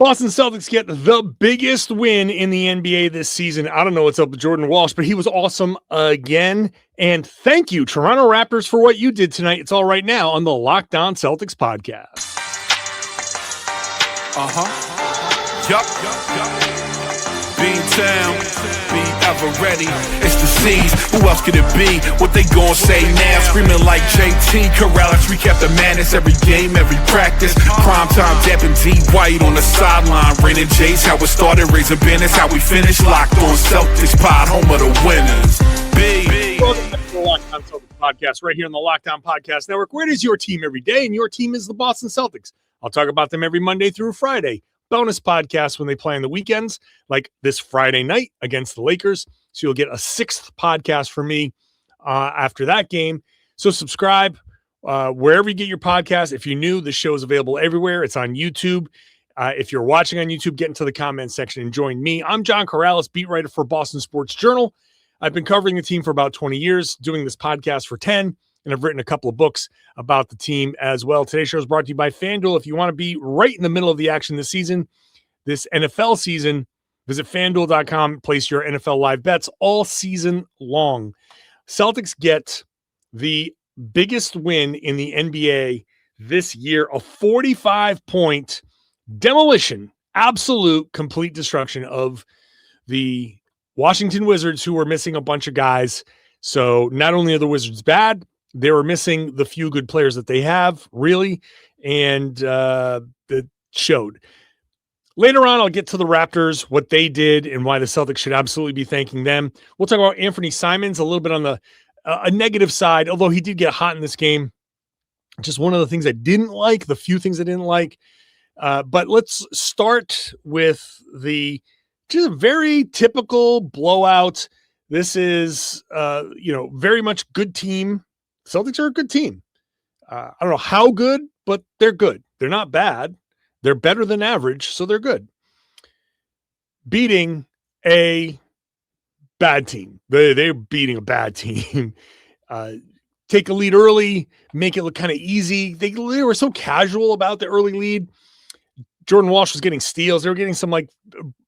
Boston Celtics get the biggest win in the NBA this season. I don't know what's up with Jordan Walsh, but he was awesome again. And thank you, Toronto Raptors, for what you did tonight. It's all right now on the Locked On Celtics podcast. Yup. Beantown, be ever ready. It's the C's. Who else could it be? What they gon' say now? Screaming like JT, Karalis. We kept the madness every game, every practice. Prime time, dapping D White on the sideline. Raining Jays, how it started, raising banners, how we finished. Locked On Celtics pod, home of the winners. Welcome back to the Locked On Celtics podcast, right here on the Locked On Podcast Network, where it is your team every day, and your team is the Boston Celtics. I'll talk about them every Monday through Friday. Bonus podcasts when they play on the weekends, like this Friday night against the Lakers. So you'll get a sixth podcast from me after that game. So subscribe wherever you get your podcast. If you're new, the show is available everywhere. It's on YouTube. If you're watching on YouTube, get into the comment section and join me. I'm John Karalis, beat writer for Boston Sports Journal. I've been covering the team for about 20 years, doing this podcast for 10, and I've written a couple of books about the team as well. Today's show is brought to you by FanDuel. If you want to be right in the middle of the action this season, this NFL season, visit FanDuel.com, place your NFL live bets all season long. Celtics get the biggest win in the NBA this year, a 45-point demolition, absolute complete destruction of the Washington Wizards, who were missing a bunch of guys. So not only are the Wizards bad, they were missing the few good players that they have, really, and it showed. Later on, I'll get to the Raptors, what they did, and why the Celtics should absolutely be thanking them. We'll talk about Anfernee Simons a little bit on the a negative side, although he did get hot in this game. Just one of the things I didn't like, the few things I didn't like. But let's start with just a very typical blowout. This is, very much good team. Celtics are a good team. I don't know how good, but they're good. They're not bad. They're better than average, so they're good. Beating a bad team. They're beating a bad team. Take a lead early, make it look kind of easy. They were so casual about the early lead. Jordan Walsh was getting steals. They were getting some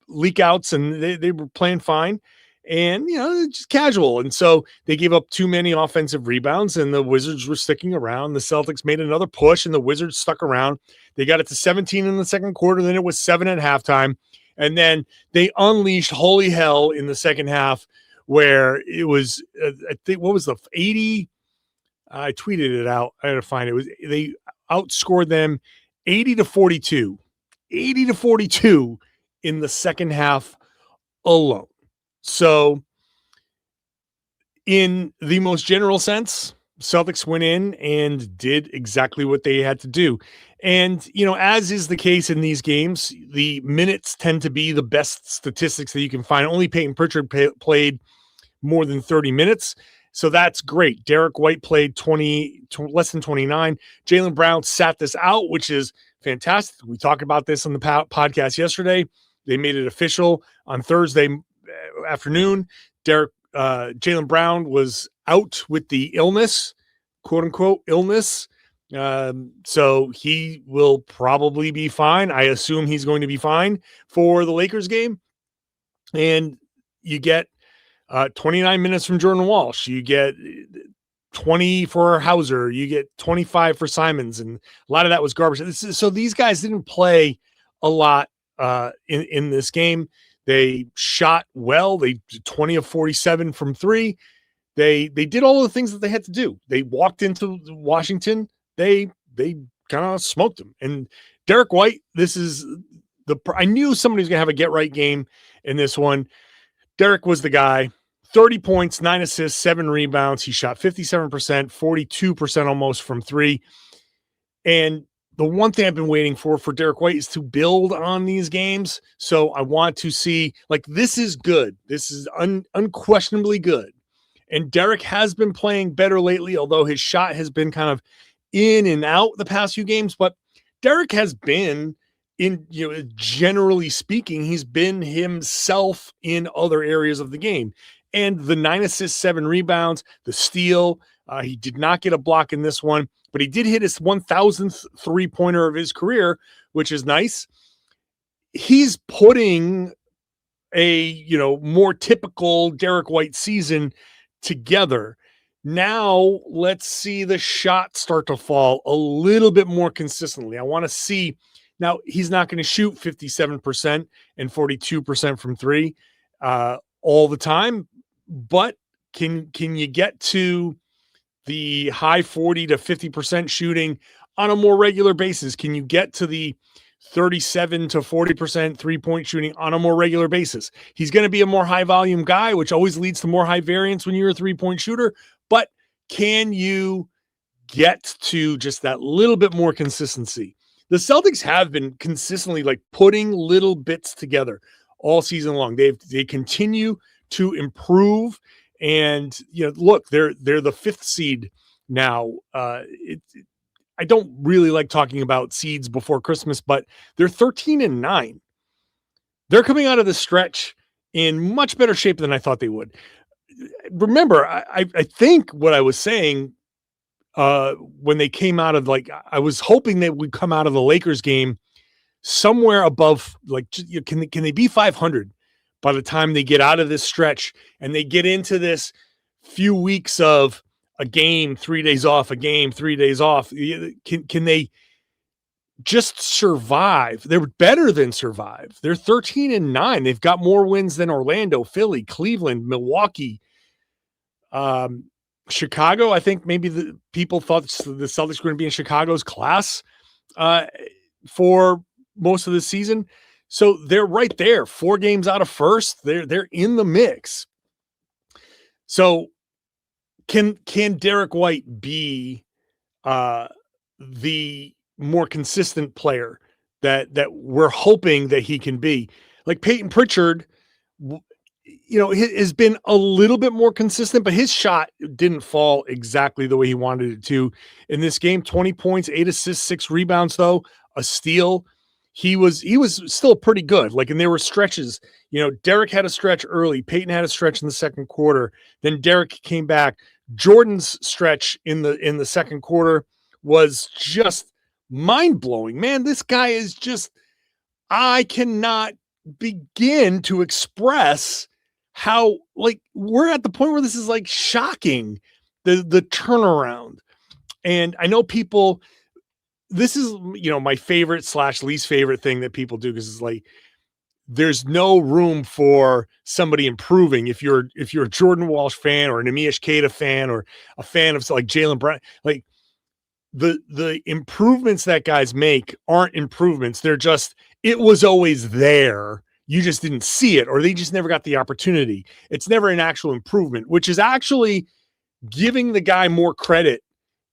leak outs, and they were playing fine. And, just casual. And so they gave up too many offensive rebounds, and the Wizards were sticking around. The Celtics made another push, and the Wizards stuck around. They got it to 17 in the second quarter. Then it was 7 at halftime. And then they unleashed holy hell in the second half, where it was, I think, what was the 80? I tweeted it out. I had to find it. They outscored them 80-42. 80-42 in the second half alone. So in the most general sense, Celtics went in and did exactly what they had to do. And, as is the case in these games, the minutes tend to be the best statistics that you can find. Only Payton Pritchard played more than 30 minutes. So that's great. Derrick White played less than 29. Jaylen Brown sat this out, which is fantastic. We talked about this on the podcast yesterday. They made it official on Thursday afternoon. Jaylen Brown was out with the illness, quote unquote illness. So he will probably be fine. I assume he's going to be fine for the Lakers game. And you get 29 minutes from Jordan Walsh. You get 20 for Hauser. You get 25 for Simons. And a lot of that was garbage. So these guys didn't play a lot in this game. They shot well. They 20 of 47 from three. They did all of the things that they had to do. They walked into Washington. They kind of smoked them. And Derrick White, I knew somebody was going to have a get right game in this one. Derrick was the guy. 30 points, 9 assists, 7 rebounds. He shot 57%, 42% almost from three. And the one thing I've been waiting for Derrick White is to build on these games. So I want to see, this is good. This is unquestionably good. And Derrick has been playing better lately, although his shot has been kind of in and out the past few games. But Derrick has been, generally speaking, he's been himself in other areas of the game. And the 9 assists, 7 rebounds, the steal, he did not get a block in this one, but he did hit his 1,000th three-pointer of his career, which is nice. he's putting a, more typical Derrick White season together. Now let's see the shot start to fall a little bit more consistently. I want to see. Now he's not going to shoot 57% and 42% from three all the time, but can you get to the high 40 to 50% shooting on a more regular basis? Can you get to the 37 to 40% three-point shooting on a more regular basis? He's going to be a more high volume guy, which always leads to more high variance when you're a three-point shooter. But can you get to just that little bit more consistency? The Celtics have been consistently like putting little bits together all season long. They continue to improve, and look, they're the 5th seed now. I don't really like talking about seeds before Christmas, but they're 13-9. They're coming out of the stretch in much better shape than I thought they would. Remember, I think what I was saying when they came out of, like, I was hoping they would come out of the Lakers game somewhere above, like, can they be 500 by the time they get out of this stretch and they get into this few weeks of a game, 3 days off, a game, 3 days off. Can they just survive? They're better than survive. They're 13-9. They've got more wins than Orlando, Philly, Cleveland, Milwaukee, Chicago. I think maybe the people thought the Celtics were going to be in Chicago's class for most of the season. So they're right there, 4 games out of first. They're in the mix. So can Derrick White be the more consistent player that we're hoping that he can be? Like Payton Pritchard, has been a little bit more consistent, but his shot didn't fall exactly the way he wanted it to in this game. 20 points, 8 assists, 6 rebounds, though, a steal. He was still pretty good. Like, and there were stretches, Derrick had a stretch early. Payton had a stretch in the second quarter. Then Derrick came back. Jordan's stretch in the second quarter was just mind-blowing. Man, this guy is just, I cannot begin to express how, like, we're at the point where this is like shocking, the turnaround. And I know people, this is, my favorite / least favorite thing that people do, because it's like, there's no room for somebody improving. If you're a Jordan Walsh fan or a Neemias Queta fan or a fan of like Jaylen Brown, like the improvements that guys make aren't improvements. They're just, it was always there. You just didn't see it, or they just never got the opportunity. It's never an actual improvement, which is actually giving the guy more credit,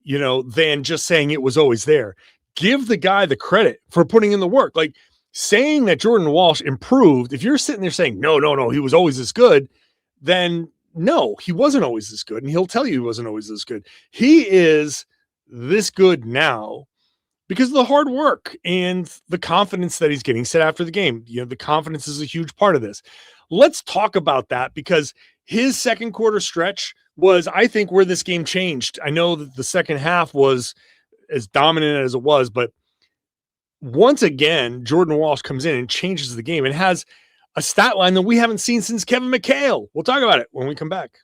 than just saying it was always there. Give the guy the credit for putting in the work. Like, saying that Jordan Walsh improved, if you're sitting there saying, no, he was always this good, then no, he wasn't always this good. And he'll tell you he wasn't always this good. He is this good now because of the hard work and the confidence that he's getting set after the game. The confidence is a huge part of this. Let's talk about that, because his second quarter stretch was, I think, where this game changed. I know that the second half was as dominant as it was, but once again, Jordan Walsh comes in and changes the game and has a stat line that we haven't seen since Kevin McHale. We'll talk about it when we come back.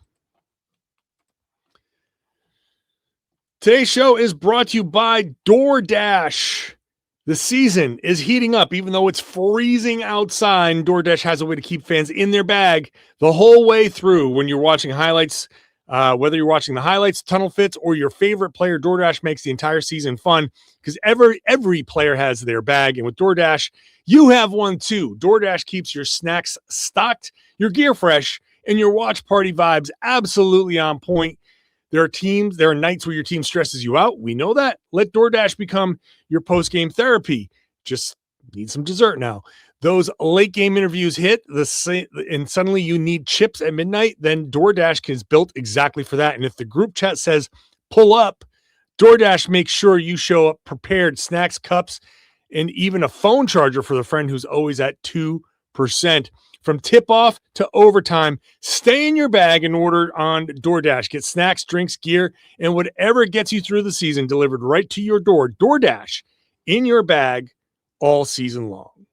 Today's show is brought to you by DoorDash. The season is heating up, even though it's freezing outside. DoorDash has a way to keep fans in their bag the whole way through. When you're watching highlights, whether you're watching the highlights, tunnel fits, or your favorite player, DoorDash makes the entire season fun, because every player has their bag. And with DoorDash, you have one too. DoorDash keeps your snacks stocked, your gear fresh, and your watch party vibes absolutely on point. There are nights where your team stresses you out. We know that. Let DoorDash become your post-game therapy. Just need some dessert now. Those late game interviews hit and suddenly you need chips at midnight, then DoorDash is built exactly for that. And if the group chat says pull up, DoorDash makes sure you show up prepared, snacks, cups, and even a phone charger for the friend who's always at 2%. From tip-off to overtime, stay in your bag and order on DoorDash. Get snacks, drinks, gear, and whatever gets you through the season delivered right to your door. DoorDash, in your bag all season long.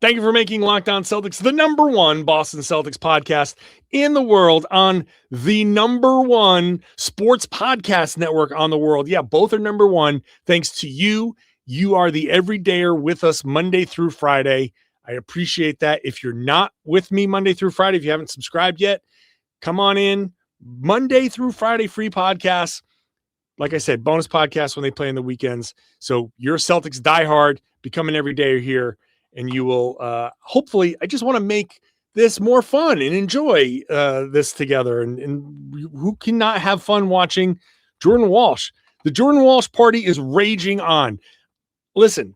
Thank you for making Locked On Celtics the number one Boston Celtics podcast in the world on the number one sports podcast network on the world. Yeah, both are number one. Thanks to you. You are the everydayer with us Monday through Friday. I appreciate that. If you're not with me Monday through Friday, if you haven't subscribed yet, come on in. Monday through Friday, free podcasts. Like I said, bonus podcasts when they play in the weekends. So you're a Celtics diehard, become an everydayer here, and you will hopefully, I just want to make this more fun and enjoy this together. And who cannot have fun watching Jordan Walsh? The Jordan Walsh party is raging on. Listen,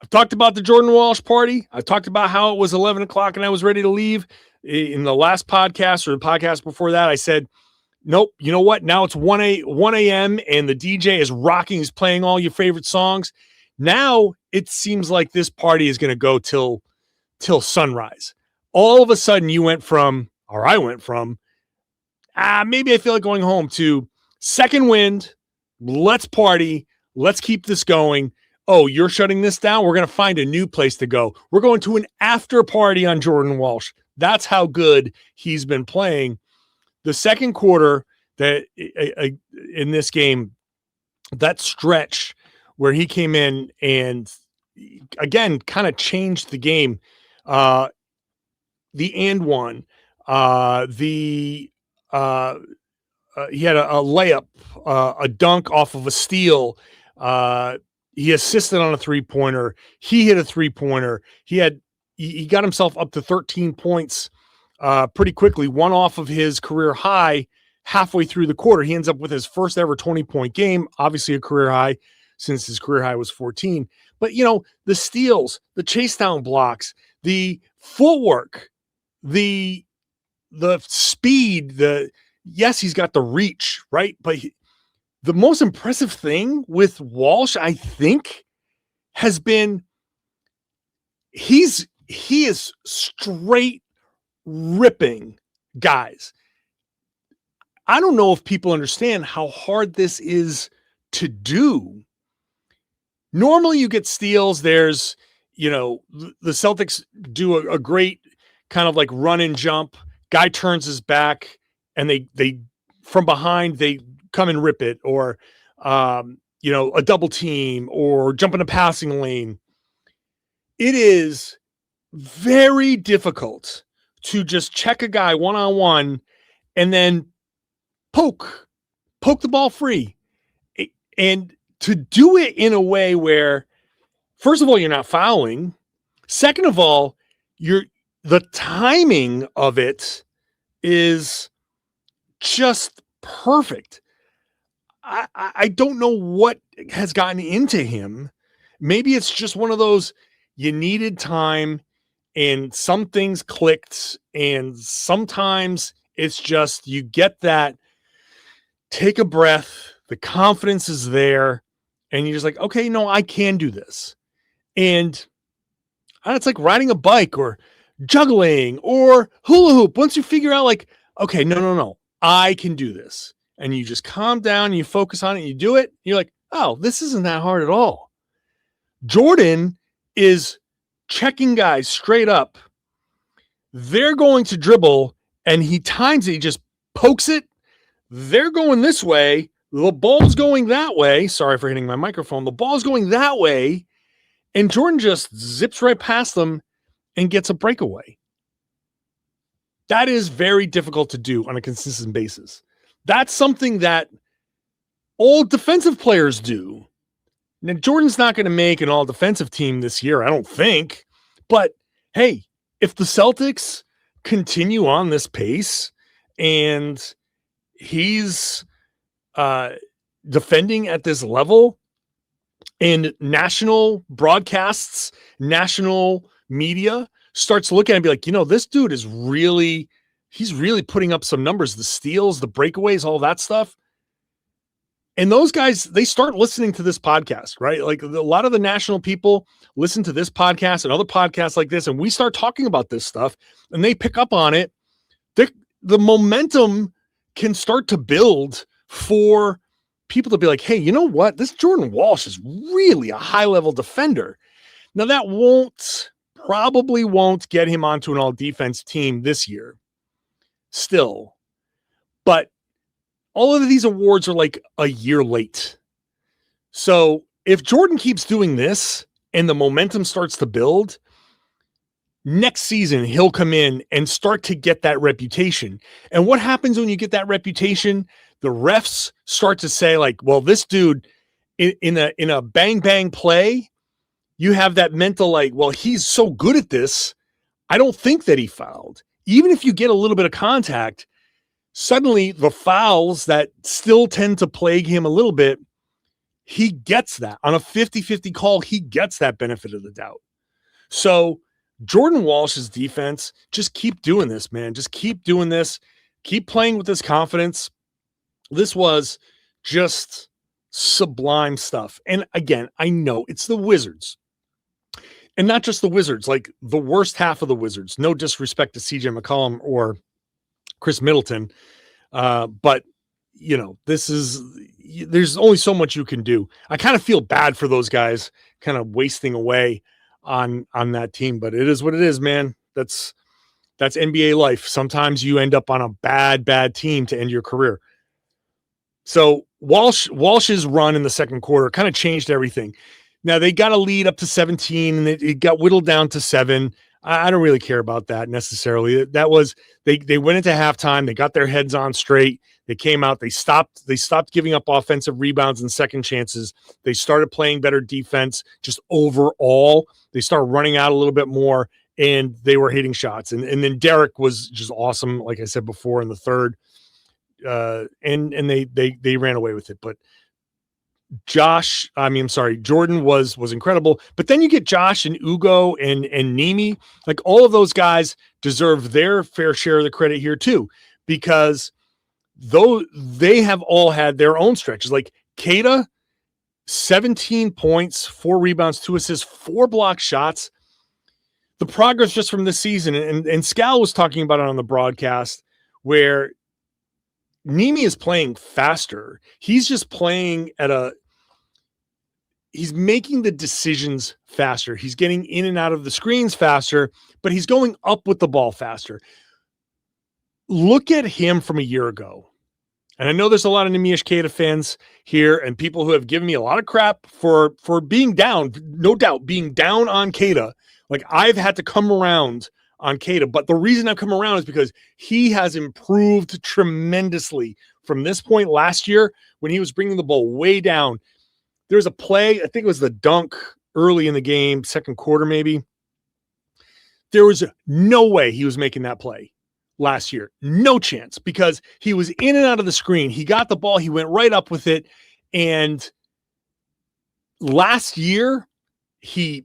I've talked about the Jordan Walsh party. I talked about how it was 11 o'clock and I was ready to leave. In the last podcast or the podcast before that, I said, nope, you know what? Now it's 1 a.m. and the DJ is rocking. He's playing all your favorite songs. Now it seems like this party is going to go till sunrise. All of a sudden I went from, maybe I feel like going home, to second wind. Let's party. Let's keep this going. Oh, you're shutting this down? We're going to find a new place to go. We're going to an after party on Jordan Walsh. That's how good he's been playing. The second quarter that in this game, that stretch where he came in and again kind of changed the game. The and one, he had a layup, a dunk off of a steal. He assisted on a 3-pointer. He hit a 3-pointer. He got himself up to 13 points pretty quickly, one off of his career high halfway through the quarter. He ends up with his first ever 20-point game, obviously a career high since his career high was 14. But, the steals, the chase down blocks, the footwork, the speed, yes, he's got the reach, right? But the most impressive thing with Walsh, I think, has been he is straight ripping guys. I don't know if people understand how hard this is to do. Normally you get steals. There's, the Celtics do a great kind of like run and jump. Guy turns his back and they from behind, they come and rip it, or, a double team, or jump in a passing lane. It is very difficult to just check a guy one-on-one and then poke the ball free. And to do it in a way where, first of all, you're not fouling. Second of all, the timing of it is just perfect. I don't know what has gotten into him. Maybe it's just one of those, you needed time and some things clicked, and sometimes it's just you get that, take a breath, the confidence is there, and you're just like, okay, no, I can do this. And it's like riding a bike or juggling or hula hoop. Once you figure out like, okay, no, I can do this. And you just calm down and you focus on it and you do it. You're like, oh, this isn't that hard at all. Jordan is checking guys straight up. They're going to dribble and he times it. He just pokes it. They're going this way. The ball's going that way. Sorry for hitting my microphone. The ball's going that way. And Jordan just zips right past them and gets a breakaway. That is very difficult to do on a consistent basis. That's something that all defensive players do. Now, Jordan's not going to make an all-defensive team this year, I don't think. But, hey, if the Celtics continue on this pace and he's defending at this level, and national broadcasts, national media starts looking at it and be like, this dude is he's really putting up some numbers, the steals, the breakaways, all that stuff. And those guys, they start listening to this podcast, right? Like a lot of the national people listen to this podcast and other podcasts like this, and we start talking about this stuff and they pick up on it. The momentum can start to build for people to be like, hey, you know what? This Jordan Walsh is really a high-level defender. Now, that won't probably won't get him onto an all-defense team this year still. But all of these awards are like a year late. So if Jordan keeps doing this and the momentum starts to build, next season he'll come in and start to get that reputation. And what happens when you get that reputation? The refs start to say like, well, this dude in a bang bang play, you have that mental like, well, he's so good at this, I don't think that he fouled. Even if you get a little bit of contact, suddenly the fouls that still tend to plague him a little bit, he gets that. On a 50-50 call, he gets that benefit of the doubt. So Jordan Walsh's defense, just keep doing this, man. Just keep doing this. Keep playing with this confidence. This was just sublime stuff. And again, I know it's the Wizards. And not just the Wizards, like the worst half of the Wizards. No disrespect to CJ McCollum or Chris Middleton. But, you know, there's only so much you can do. I kind of feel bad for those guys kind of wasting away on that team, but it is what it is, man. That's NBA life. Sometimes you end up on a bad team to end your career. So Walsh's run in the second quarter kind of changed everything. Now they got a lead up to 17 and it got whittled down to 7. I don't really care about that necessarily. That was, they went into halftime. They got their heads on straight. They came out. They stopped giving up offensive rebounds and second chances. They started playing better defense. Just overall, they started running out a little bit more and they were hitting shots. And then Derrick was just awesome. Like I said before in the third, and they ran away with it. But Jordan was incredible. But then you get Josh and Ugo and Nemi. Like all of those guys deserve their fair share of the credit here too, because though they have all had their own stretches. Like Queta, 17 points, 4 rebounds, 2 assists, 4 block shots. The progress just from this season, and Scal was talking about it on the broadcast, where Nemi is playing faster. He's just playing he's making the decisions faster. He's getting in and out of the screens faster, but he's going up with the ball faster. Look at him from a year ago. And I know there's a lot of Neemias Queta fans here and people who have given me a lot of crap for being down, no doubt, being down on Queta. Like I've had to come around on Queta, but the reason I've come around is because he has improved tremendously from this point last year when he was bringing the ball way down. There's a play, I think it was the dunk early in the game, second quarter maybe. There was no way he was making that play last year. No chance, because he was in and out of the screen. He got the ball, he went right up with it. And last year, I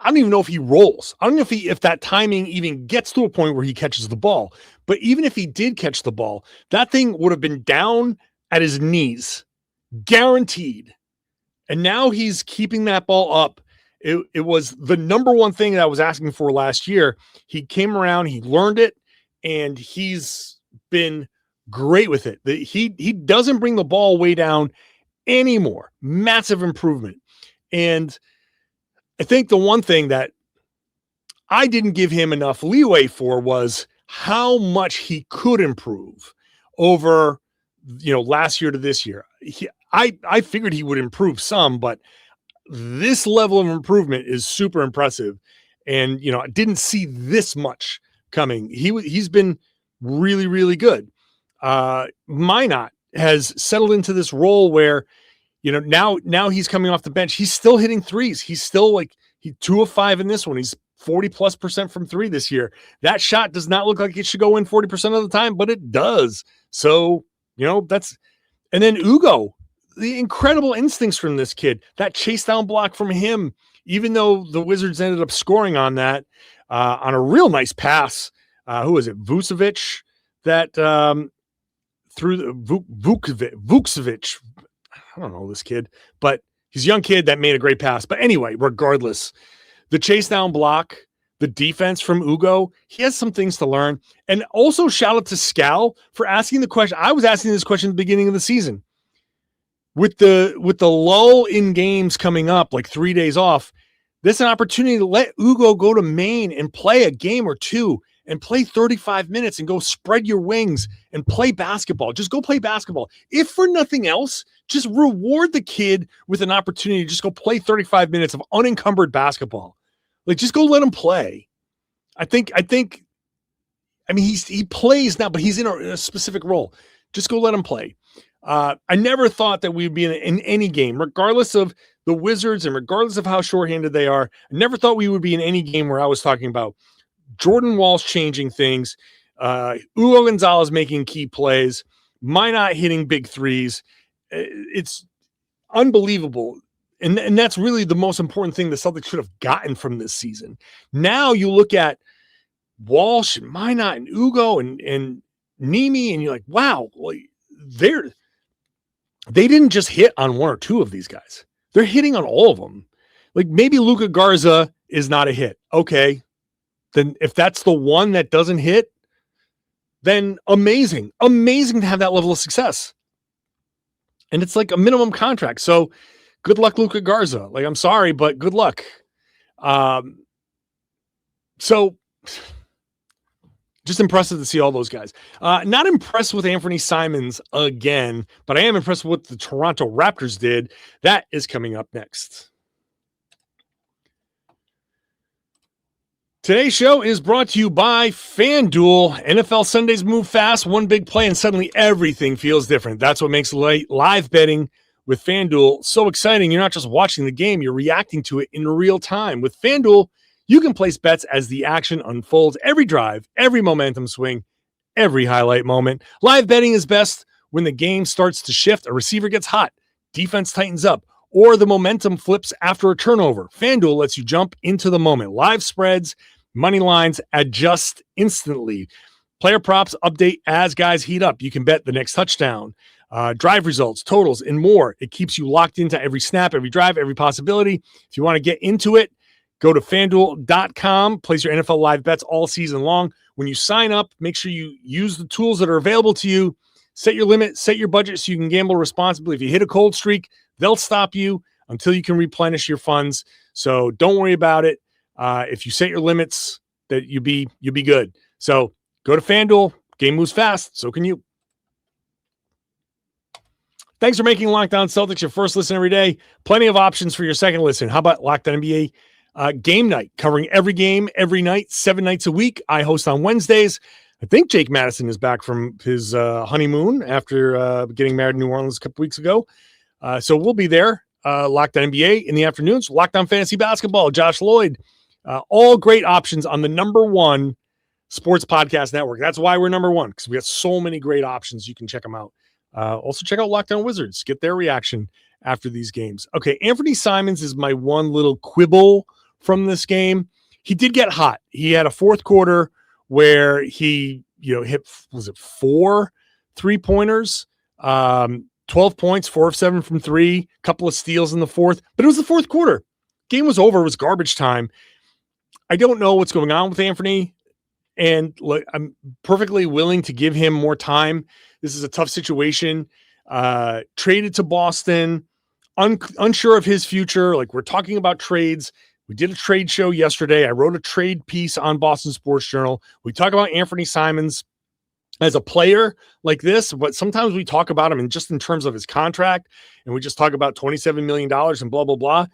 don't even know if he rolls. I don't know if that timing even gets to a point where he catches the ball. But even if he did catch the ball, that thing would have been down at his knees, guaranteed. And now he's keeping that ball up. It was the number one thing that I was asking for last year. He came around, he learned it, and he's been great with it. He doesn't bring the ball way down anymore. Massive improvement. And I think the one thing that I didn't give him enough leeway for was how much he could improve over, last year to this year. I figured he would improve some, but this level of improvement is super impressive. And, I didn't see this much coming. He's been really, really good. Minot has settled into this role where, now he's coming off the bench. He's still hitting threes. He's still he 2 of 5 in this one. He's 40+% from 3 this year. That shot does not look like it should go in 40% of the time, but it does. So, and then Ugo, the incredible instincts from this kid, that chase down block from him, even though the Wizards ended up scoring on that, on a real nice pass. Who was it? Vucevic that through the Vucevic. I don't know this kid, but he's a young kid that made a great pass. But anyway, regardless, the chase down block, the defense from Ugo, he has some things to learn. And also shout out to Scal for asking the question. I was asking this question at the beginning of the season. With the lull in games coming up, like 3 days off, This is an opportunity to let Ugo go to Maine and play a game or two and play 35 minutes and go spread your wings and play basketball. Just go play basketball. If for nothing else, just reward the kid with an opportunity to just go play 35 minutes of unencumbered basketball. Like, just go let him play. I mean, he plays now, but he's in a specific role. Just go let him play. I never thought that we'd be in any game, regardless of the Wizards and regardless of how shorthanded they are. I never thought we would be in any game where I was talking about Jordan Walsh changing things, Ugo Gonzalez making key plays, Minot hitting big threes. It's unbelievable. And that's really the most important thing the Celtics should have gotten from this season. Now you look at Walsh and Minot and Ugo and Nemi, and you're like, wow, they didn't just hit on one or two of these guys. They're hitting on all of them. Like, maybe Luka Garza is not a hit. Okay. Then if that's the one that doesn't hit, then amazing to have that level of success. And it's like a minimum contract. So good luck, Luka Garza. Like, I'm sorry, but good luck. So just impressive to see all those guys. Not impressed with Anfernee Simons again, but I am impressed with what the Toronto Raptors did. That is coming up next. Today's show is brought to you by FanDuel. NFL Sundays move fast, one big play, and suddenly everything feels different. That's what makes live betting with FanDuel so exciting. You're not just watching the game, you're reacting to it in real time. With FanDuel, you can place bets as the action unfolds, every drive, every momentum swing, every highlight moment. Live betting is best when the game starts to shift, a receiver gets hot, defense tightens up, or the momentum flips after a turnover. FanDuel lets you jump into the moment. Live spreads, money lines adjust instantly. Player props update as guys heat up. You can bet the next touchdown, drive results, totals, and more. It keeps you locked into every snap, every drive, every possibility. If you want to get into it, go to FanDuel.com, place your NFL live bets all season long. When you sign up, make sure you use the tools that are available to you. Set your limit, set your budget so you can gamble responsibly. If you hit a cold streak, they'll stop you until you can replenish your funds. So don't worry about it. If you set your limits, that you'll be good. So go to FanDuel. Game moves fast. So can you. Thanks for making Locked On Celtics your first listen every day. Plenty of options for your second listen. How about Locked On NBA Game Night, covering every game, every night, 7 nights a week. I host on Wednesdays. I think Jake Madison is back from his honeymoon after getting married in New Orleans a couple weeks ago. So we'll be there. Locked On NBA in the afternoons. Locked On Fantasy Basketball, Josh Lloyd. All great options on the #1 sports podcast network. That's why we're #1, because we got so many great options. You can check them out. Also check out Locked On Wizards. Get their reaction after these games. Okay, Anfernee Simons is my one little quibble from this game. He did get hot. He had a fourth quarter where he, hit, was it 4 3-pointers? 12 points, 4 of 7 from 3, couple of steals in the fourth, but it was the fourth quarter. Game was over. It was garbage time. I don't know what's going on with Anfernee, and look, I'm perfectly willing to give him more time. This is a tough situation. Traded to Boston, unsure of his future. Like, we're talking about trades. We did a trade show yesterday. I wrote a trade piece on Boston Sports Journal. We talk about Anfernee Simons as a player like this, but sometimes we talk about him in terms of his contract, and we just talk about $27 million and blah, blah, blah.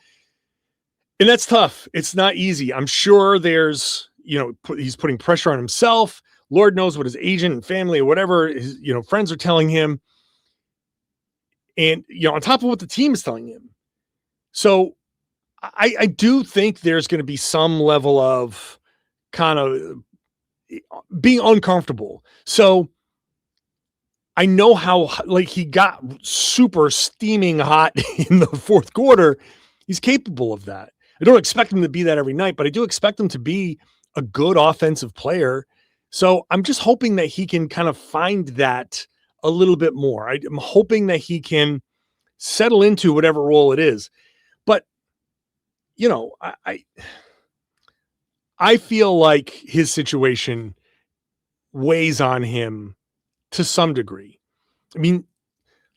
And that's tough. It's not easy. I'm sure there's, he's putting pressure on himself. Lord knows what his agent and family or whatever his, friends are telling him. And, on top of what the team is telling him. So I do think there's going to be some level of kind of being uncomfortable. So I know how, he got super steaming hot in the fourth quarter. He's capable of that. I don't expect him to be that every night, but I do expect him to be a good offensive player. So I'm just hoping that he can kind of find that a little bit more. I'm hoping that he can settle into whatever role it is. But, I feel like his situation weighs on him to some degree. I mean,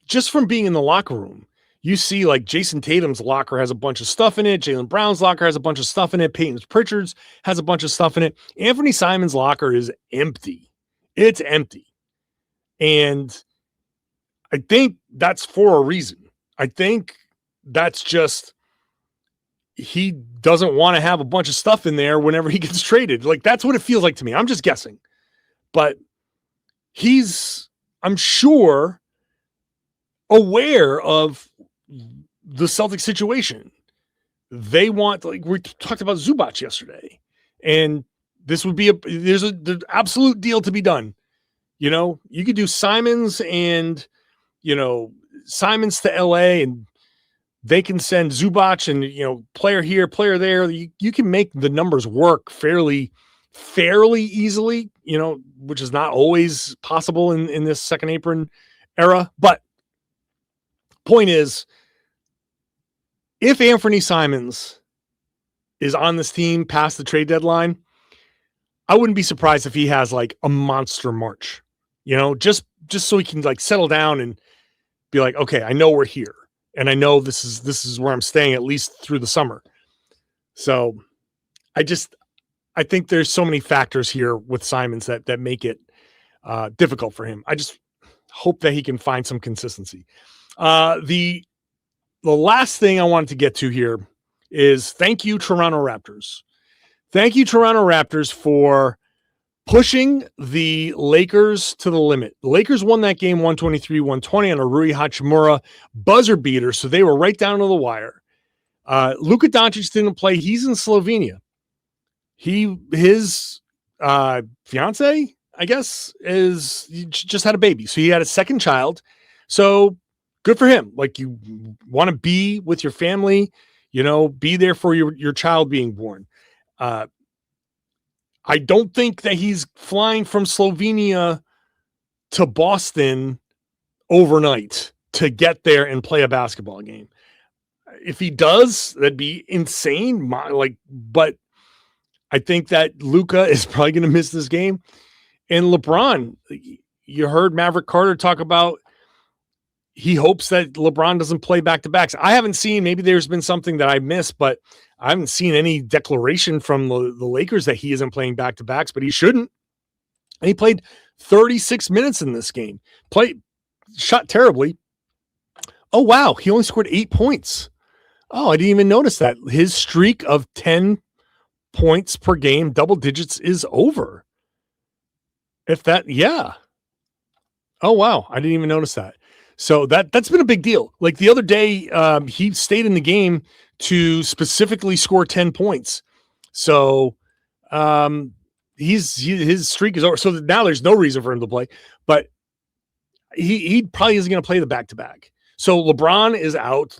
just from being in the locker room, you see like Jayson Tatum's locker has a bunch of stuff in it. Jaylen Brown's locker has a bunch of stuff in it. Payton Pritchard's has a bunch of stuff in it. Anfernee Simons' locker is empty. It's empty. And I think that's for a reason. I think that's just he doesn't want to have a bunch of stuff in there whenever he gets traded. Like, that's what it feels like to me. I'm just guessing. But I'm sure, aware of the Celtics situation. They want, like we talked about Zubac yesterday, and this would be there's the absolute deal to be done. You know, you could do Simons and, Simons to LA, and they can send Zubac and, player here, player there. You can make the numbers work fairly easily, which is not always possible in this second apron era. But point is, if Anfernee Simons is on this team past the trade deadline, I wouldn't be surprised if he has like a monster March, just so he can like settle down and be like, okay, I know we're here, and I know this is where I'm staying at least through the summer. So I think there's so many factors here with Simons that make it difficult for him. I just hope that he can find some consistency. The last thing I wanted to get to here is thank you, Toronto Raptors. Thank you, Toronto Raptors, for pushing the Lakers to the limit. The Lakers won that game 123-120 on a Rui Hachimura buzzer beater, so they were right down to the wire. Luka Doncic didn't play. He's in Slovenia. His fiance, I guess, just had a baby. So he had a second child. So good for him. Like, you want to be with your family, be there for your child being born. I don't think that he's flying from Slovenia to Boston overnight to get there and play a basketball game. If he does, that'd be insane. But I think that Luka is probably going to miss this game. And LeBron, you heard Maverick Carter talk about he hopes that LeBron doesn't play back-to-backs. I haven't seen, maybe there's been something that I missed, but I haven't seen any declaration from the Lakers that he isn't playing back-to-backs, but he shouldn't. And he played 36 minutes in this game. Shot terribly. Oh, wow. He only scored 8 points. Oh, I didn't even notice that. His streak of 10 points per game, double digits, is over. Yeah. Oh, wow. I didn't even notice that. So that's been a big deal. Like the other day, he stayed in the game to specifically score 10 points. So his streak is over. So now there's no reason for him to play, but he probably isn't going to play the back-to-back. So LeBron is out.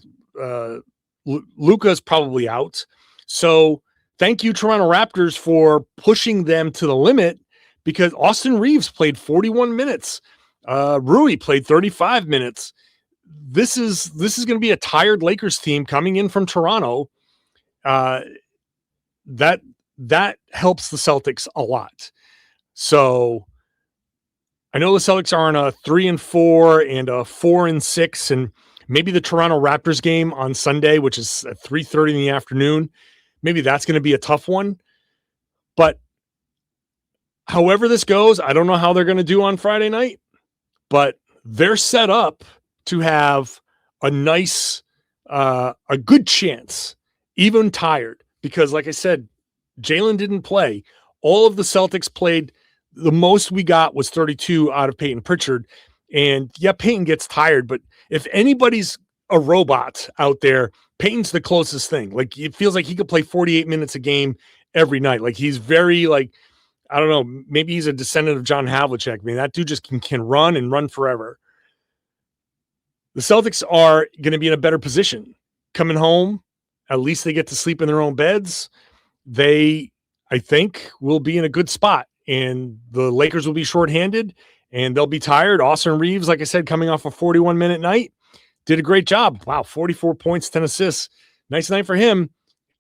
Luka is probably out. So thank you, Toronto Raptors, for pushing them to the limit, because Austin Reeves played 41 minutes. Rui played 35 minutes. This is going to be a tired Lakers team coming in from Toronto. That helps the Celtics a lot. So I know the Celtics are on a 3-4 and a 4-6, and maybe the Toronto Raptors game on Sunday, which is at 3:30 in the afternoon, maybe that's going to be a tough one. But however this goes, I don't know how they're going to do on Friday night. But they're set up to have a nice, a good chance, even tired. Because like I said, Jaylen didn't play. All of the Celtics played. The most we got was 32 out of Payton Pritchard. And yeah, Payton gets tired. But if anybody's a robot out there, Payton's the closest thing. Like, it feels like he could play 48 minutes a game every night. Like, he's very I don't know, maybe he's a descendant of John Havlicek. I mean, that dude just can run and run forever. The Celtics are going to be in a better position. Coming home, at least they get to sleep in their own beds. They, I think, will be in a good spot. And the Lakers will be shorthanded, and they'll be tired. Austin Reeves, like I said, coming off a 41-minute night, did a great job. Wow, 44 points, 10 assists. Nice night for him.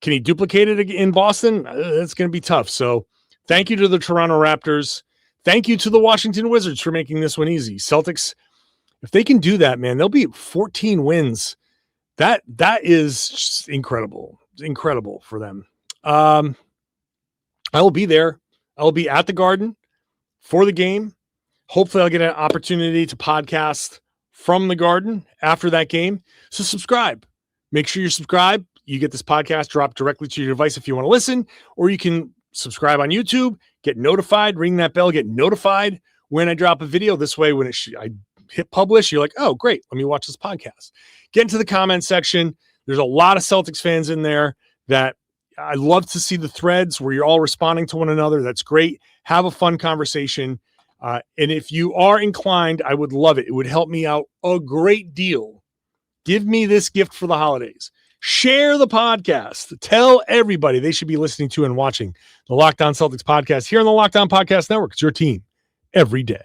Can he duplicate it in Boston? That's going to be tough. So, thank you to the Toronto Raptors. Thank you to the Washington Wizards for making this one easy. Celtics, if they can do that, man, they'll be 14 wins That is just incredible. It's incredible for them. I will be there. I will be at the Garden for the game. Hopefully I'll get an opportunity to podcast from the Garden after that game. So subscribe. Make sure you subscribe. You get this podcast dropped directly to your device if you want to listen, or you can subscribe on YouTube, get notified, ring that bell, get notified when I drop a video. This way, when I hit publish, you're like, oh, great, let me watch this podcast. Get into the comment section. There's a lot of Celtics fans in there that I love to see the threads where you're all responding to one another. That's great. Have a fun conversation. And if you are inclined, I would love it. It would help me out a great deal. Give me this gift for the holidays. Share the podcast. Tell everybody they should be listening to and watching the Locked On Celtics podcast here on the Locked On Podcast Network. It's your team every day.